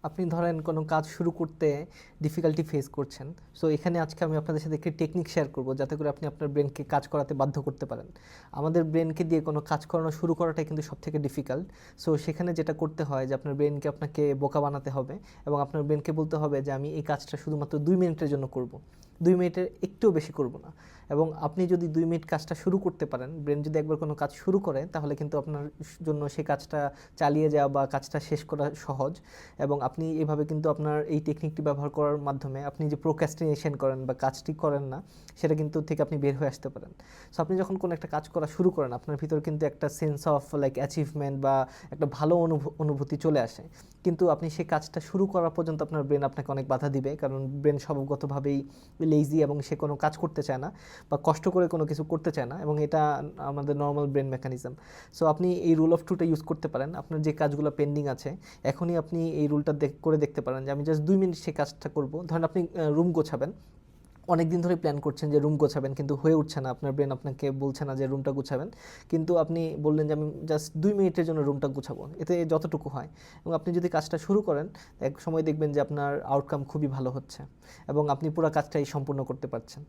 আপনি ধরেন কোনো কাজ শুরু করতে ডিফিকাল্টি ফেস করছেন। সো এখানে আজকে আমি আপনাদের সাথে একটি টেকনিক শেয়ার করব যাতে করে আপনি আপনার ব্রেনকে কাজ করাতে বাধ্য করতে পারেন। আমাদের ব্রেনকে দিয়ে কোনো কাজ করানো শুরু করাটাই কিন্তু সবথেকে ডিফিকাল্ট। সো সেখানে যেটা করতে হয় যে আপনার ব্রেনকে আপনাকে বোকা বানাতে হবে এবং আপনার ব্রেনকে বলতে হবে যে আমি এই কাজটা শুধুমাত্র 2 মিনিটের জন্য করব। 2 মিনিটের একটুও বেশি করব না। এবং আপনি যদি 2 মিনিট কাজটা শুরু করতে পারেন, ব্রেন যদি একবার কোনো কাজ শুরু করে তাহলে কিন্তু আপনার জন্য সেই কাজটা চালিয়ে যাওয়া বা কাজটা শেষ করা সহজ। এবং আপনি এভাবে কিন্তু আপনার এই টেকনিকটি ব্যবহার করার মাধ্যমে আপনি যে প্রোক্রাস্টিনেশন করেন বা কাজটি করেন না সেটা কিন্তু থেকে আপনি বের হয়ে আসতে পারেন। সো আপনি যখন কোনো একটা কাজ করা শুরু করেন আপনার ভিতর কিন্তু একটা সেন্স অফ লাইক অ্যাচিভমেন্ট বা একটা ভালো অনুভূতি চলে আসে। কিন্তু আপনি সেই কাজটা শুরু করা পর্যন্ত আপনার ব্রেন আপনাকে অনেক বাধা দিবে, কারণ ব্রেন স্বভাবগতভাবেই লেজি এবং সে কোনো কাজ করতে চায় না বা কষ্ট করে কোনো কিছু করতে চায় না, এবং এটা আমাদের নর্মাল ব্রেন মেকানিজম। সো আপনি এই রুল অফ টুটা ইউজ করতে পারেন। আপনার যে কাজগুলো পেন্ডিং আছে এখনই আপনি এই রুলটা করে দেখতে পারেন যে আমি জাস্ট 2 মিনিট সেই কাজটা করব। ধরেন আপনি রুম গোছাবেন, অনেক দিন ধরে প্ল্যান করছেন যে রুম গোছাবেন কিন্তু হয়ে উঠছে না, আপনার ব্রেন আপনাকে বলছে না যে রুমটা গুছাবেন। কিন্তু আপনি বললেন যে আমি জাস্ট 2 মিনিটের জন্য রুমটা গুছাবো, এতে যতটুকু হয়। এবং আপনি যদি কাজটা শুরু করেন এক সময় দেখবেন যে আপনার আউটকাম খুবই ভালো হচ্ছে এবং আপনি পুরো কাজটাই সম্পূর্ণ করতে পারছেন।